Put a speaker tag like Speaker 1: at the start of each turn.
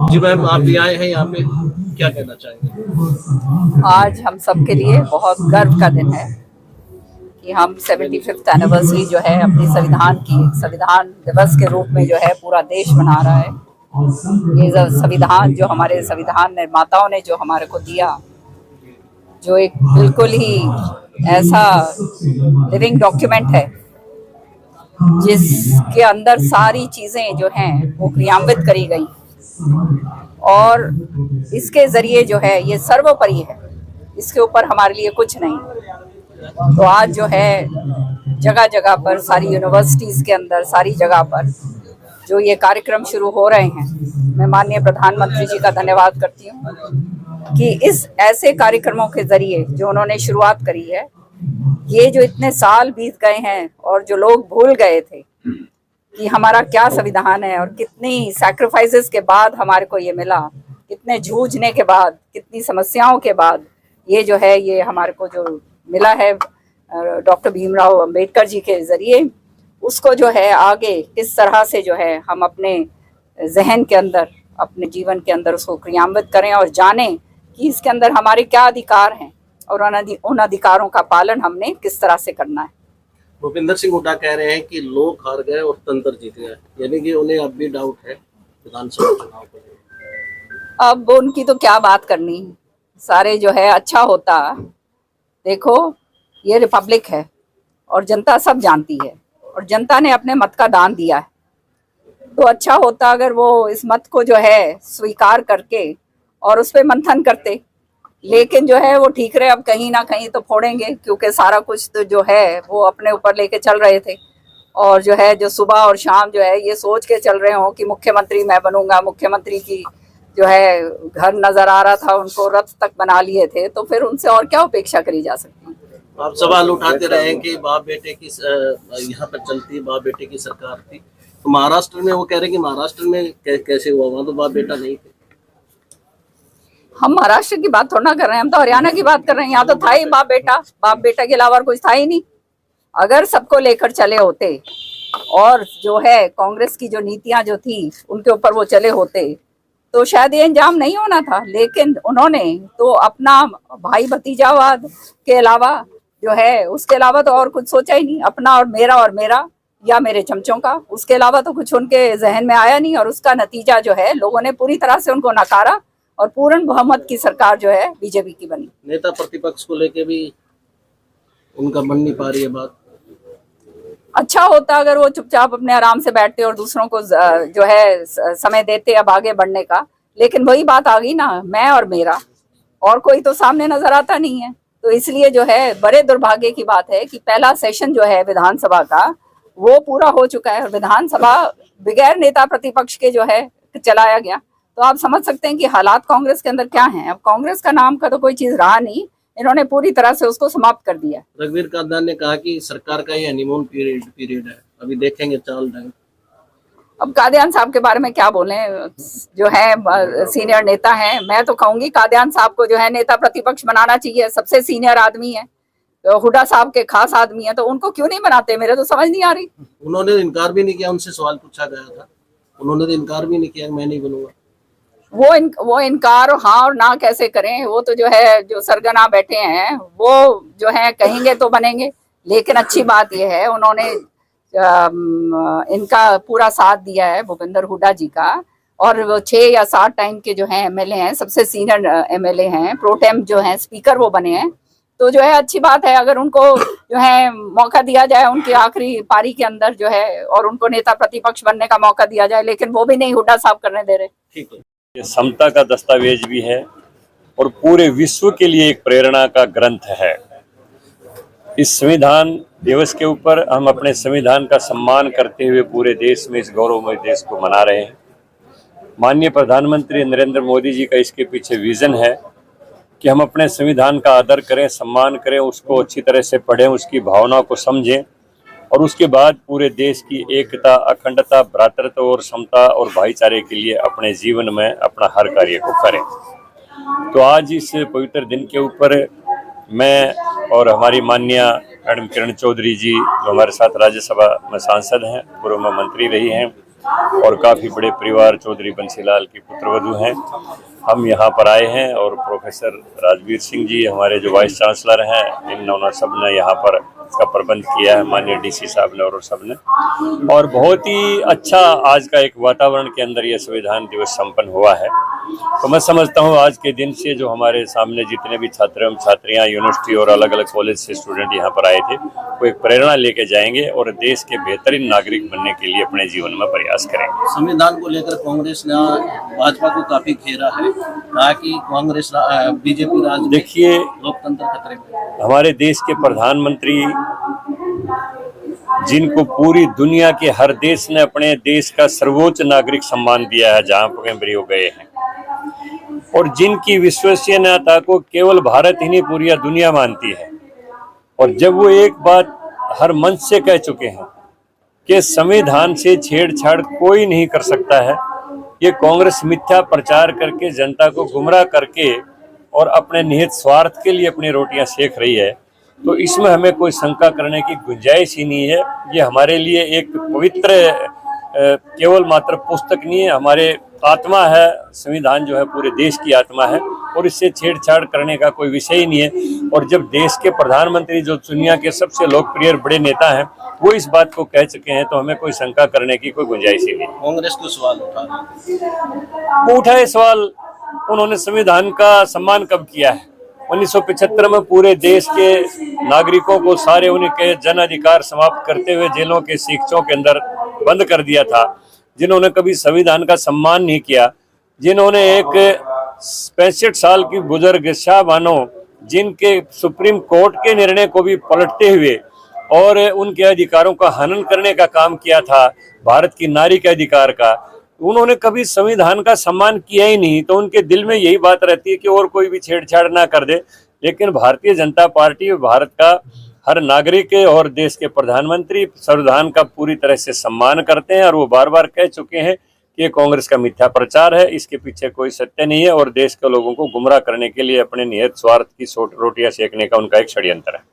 Speaker 1: जी ma'am, आप भी आए हैं यहाँ पे, क्या कहना चाहेंगे?
Speaker 2: आज हम सब के लिए बहुत गर्व का दिन है कि हम 75th एनिवर्सरी जो है अपनी संविधान दिवस के रूप में जो है पूरा देश मना रहा है। ये संविधान जो हमारे संविधान निर्माताओं ने जो हमारे को दिया, जो एक बिल्कुल ही ऐसा लिविंग डॉक्यूमेंट है जिसके अंदर सारी चीज़ें जो हैं वो क्रियान्वित करी गई और इसके ज़रिए जो है ये सर्वोपरि है, इसके ऊपर हमारे लिए कुछ नहीं। तो आज जो है जगह जगह पर, सारी यूनिवर्सिटीज़ के अंदर, सारी जगह पर जो ये कार्यक्रम शुरू हो रहे हैं, मैं माननीय प्रधानमंत्री जी का धन्यवाद करती हूँ कि इस ऐसे कार्यक्रमों के ज़रिए जो उन्होंने शुरुआत करी है, ये जो इतने साल बीत गए हैं और जो लोग भूल गए थे कि हमारा क्या संविधान है और कितनी सैक्रिफाइसेस के बाद हमारे को ये मिला, कितने जूझने के बाद, कितनी समस्याओं के बाद ये जो है ये हमारे को जो मिला है डॉक्टर भीमराव अंबेडकर जी के ज़रिए, उसको जो है आगे किस तरह से जो है हम अपने जहन के अंदर, अपने जीवन के अंदर उसको क्रियान्वित करें और जानें कि इसके अंदर हमारे क्या अधिकार हैं और उन अधिकारों का पालन हमने किस तरह से करना है।
Speaker 1: भूपेंद्र सिंह हुड्डा कह रहे हैं कि लोग हार गए और तंत्र जीत गए, यानी कि उन्हें अब भी डाउट है विधानसभा चुनाव को।
Speaker 2: अब उनकी तो क्या बात करनी, सारे जो है अच्छा होता। देखो, ये रिपब्लिक है और जनता सब जानती है और जनता ने अपने मत का दान दिया है, तो अच्छा होता अगर वो इस मत को जो है स्वीकार करके और उस पर मंथन करते। लेकिन जो है वो ठीक रहे, अब कहीं ना कहीं तो फोड़ेंगे, क्योंकि सारा कुछ तो जो है वो अपने ऊपर लेके चल रहे थे और जो है जो सुबह और शाम जो है ये सोच के चल रहे हो कि मुख्यमंत्री मैं बनूंगा, मुख्यमंत्री की जो है घर नजर आ रहा था, उनको रथ तक बना लिए थे, तो फिर उनसे और क्या अपेक्षा करी जा सकती है।
Speaker 1: आप सवाल उठाते रहे कि बाप बेटे की यहाँ पर चलती बाप बेटे की सरकार थी, तो महाराष्ट्र में वो कह रहे हैं कि महाराष्ट्र में कैसे हुआ, वहाँ तो बाप बेटा नहीं थे।
Speaker 2: हम महाराष्ट्र की बात थोड़ा ना कर रहे हैं, हम तो हरियाणा की बात कर रहे हैं। यहाँ तो था ही बाप बेटा के अलावा कुछ था ही नहीं। अगर सबको लेकर चले होते और जो है कांग्रेस की जो नीतियां जो थी उनके ऊपर वो चले होते तो शायद ये अंजाम नहीं होना था। लेकिन उन्होंने तो अपना भाई भतीजावाद के अलावा जो है उसके अलावा तो और कुछ सोचा ही नहीं, अपना और मेरा या मेरे चमचों का, उसके अलावा तो कुछ उनके जहन में आया नहीं। और उसका नतीजा जो है लोगों ने पूरी तरह से उनको नकारा और पूर्ण बहुमत की सरकार जो है बीजेपी की बनी।
Speaker 1: नेता प्रतिपक्ष को लेके भी उनका मन नहीं पा रही है बात।
Speaker 2: अच्छा होता अगर वो चुपचाप अपने आराम से बैठते और दूसरों को जो है समय देते अब आगे बढ़ने का। लेकिन वही बात आ गई ना, मैं और मेरा, और कोई तो सामने नजर आता नहीं है। तो इसलिए जो है बड़े दुर्भाग्य की बात है कि पहला सेशन जो है विधानसभा का वो पूरा हो चुका है और विधानसभा बगैर नेता प्रतिपक्ष के जो है चलाया गया। तो आप समझ सकते हैं कि हालात कांग्रेस के अंदर क्या हैं। अब कांग्रेस का नाम का तो कोई चीज रहा नहीं, इन्होंने पूरी तरह से उसको समाप्त कर दिया।
Speaker 1: रघुवीर कादियान ने कहा कि सरकार का ये हनीमून पीरियड है, अभी देखेंगे चाल ढंग।
Speaker 2: अब कादियान साहब के बारे में क्या बोले, जो है सीनियर नेता हैं। मैं तो कहूंगी कादियान साहब को जो है नेता प्रतिपक्ष बनाना चाहिए, सबसे सीनियर आदमी है, तो हुड्डा साहब के खास आदमी है, तो उनको क्यों नहीं बनाते, मेरे तो समझ नहीं आ रही।
Speaker 1: उन्होंने इनकार भी नहीं किया, उनसे सवाल पूछा गया था, उन्होंने तो इनकार भी नहीं किया मैं नहीं बनूंगा।
Speaker 2: वो इनकार हाँ और ना कैसे करें, वो तो जो है जो सरगना बैठे हैं वो जो है कहेंगे तो बनेंगे। लेकिन अच्छी बात यह है उन्होंने इनका पूरा साथ दिया है भूपेंद्र हुड्डा जी का, और वो 6 या 7 टाइम के जो हैं एमएलए हैं, सबसे सीनियर एमएलए हैं, प्रोटेम जो हैं स्पीकर वो बने हैं। तो जो है अच्छी बात है अगर उनको जो है मौका दिया जाए उनकी आखिरी पारी के अंदर जो है, और उनको नेता प्रतिपक्ष बनने का मौका दिया जाए, लेकिन वो भी नहीं हुड्डा साहब करने दे रहे।
Speaker 1: ठीक है,
Speaker 3: ये समता का दस्तावेज भी है और पूरे विश्व के लिए एक प्रेरणा का ग्रंथ है। इस संविधान दिवस के ऊपर हम अपने संविधान का सम्मान करते हुए पूरे देश में इस गौरवमय देश को मना रहे हैं। माननीय प्रधानमंत्री नरेंद्र मोदी जी का इसके पीछे विजन है कि हम अपने संविधान का आदर करें, सम्मान करें, उसको अच्छी तरह से पढ़ें, उसकी भावना को समझें और उसके बाद पूरे देश की एकता, अखंडता, भ्रातृत्व और समता और भाईचारे के लिए अपने जीवन में अपना हर कार्य को करें। तो आज इस पवित्र दिन के ऊपर मैं और हमारी माननीय मैडम किरण चौधरी जी जो हमारे साथ राज्यसभा में सांसद हैं, पूर्व में मंत्री रही हैं, और काफ़ी बड़े परिवार चौधरी बंसीलाल की पुत्रवधू हैं। हम यहाँ पर आए हैं और प्रोफेसर राजवीर सिंह जी हमारे जो वाइस चांसलर हैं, इन्होंने सब ने यहाँ पर इसका प्रबंध किया है, माननीय डीसी साहब ने और सब ने, और बहुत ही अच्छा आज का एक वातावरण के अंदर यह संविधान दिवस संपन्न हुआ है। तो मैं समझता हूँ आज के दिन से जो हमारे सामने जितने भी छात्र एवं छात्रियाँ यूनिवर्सिटी और अलग अलग कॉलेज से स्टूडेंट यहाँ पर आए थे, वो एक प्रेरणा लेके जाएंगे और देश के बेहतरीन नागरिक बनने के लिए अपने जीवन में प्रयास करेंगे।
Speaker 1: संविधान को लेकर कांग्रेस ने भाजपा को काफी घेरा है, कहा कि कांग्रेस बीजेपी राज में
Speaker 3: देखिए,
Speaker 1: लोकतंत्र खतरे में।
Speaker 3: हमारे देश के प्रधानमंत्री जिनको पूरी दुनिया के हर देश ने अपने देश का सर्वोच्च नागरिक सम्मान दिया है जहाँ पर वो गए हैं, और जिनकी विश्वसनीयता को केवल भारत ही नहीं पूरी दुनिया मानती है, और जब वो एक बात हर मंच से कह चुके हैं कि संविधान से छेड़छाड़ कोई नहीं कर सकता है, ये कांग्रेस मिथ्या प्रचार करके जनता को गुमराह करके और अपने निहित स्वार्थ के लिए अपनी रोटियां सेक रही है, तो इसमें हमें कोई शंका करने की गुंजाइश ही नहीं है। ये हमारे लिए एक पवित्र केवल मात्र पुस्तक नहीं है, हमारे आत्मा है। संविधान जो है पूरे देश की आत्मा है और इससे छेड़छाड़ करने का कोई विषय ही नहीं है। और जब देश के प्रधानमंत्री जो दुनिया के सबसे लोकप्रिय बड़े नेता हैं वो इस बात को कह चुके हैं, तो हमें कोई शंका करने की कोई गुंजाइश ही नहीं।
Speaker 1: कांग्रेस को सवाल
Speaker 3: वो उठाए सवाल, उन्होंने संविधान का सम्मान कब किया है? 1975 में पूरे देश के नागरिकों को सारे उनके जन अधिकार समाप्त करते हुए जेलों के शिक्षों के अंदर बंद कर दिया था। जिन्होंने कभी संविधान का सम्मान नहीं किया, जिन्होंने एक 65 साल की बुजुर्ग शाहबानो जिनके सुप्रीम कोर्ट के निर्णय को भी पलटते हुए और उनके अधिकारों का हनन करने का काम किया था, भारत की नारी के अधिकार का, उन्होंने कभी संविधान का सम्मान किया ही नहीं। तो उनके दिल में यही बात रहती है कि और कोई भी छेड़छाड़ ना कर दे। लेकिन भारतीय जनता पार्टी भारत का हर नागरिक और देश के प्रधानमंत्री संविधान का पूरी तरह से सम्मान करते हैं, और वो बार बार कह चुके हैं कि ये कांग्रेस का मिथ्या प्रचार है, इसके पीछे कोई सत्य नहीं है और देश के लोगों को गुमराह करने के लिए अपने निहित स्वार्थ की रोटियां सेकने का उनका एक षड्यंत्र है।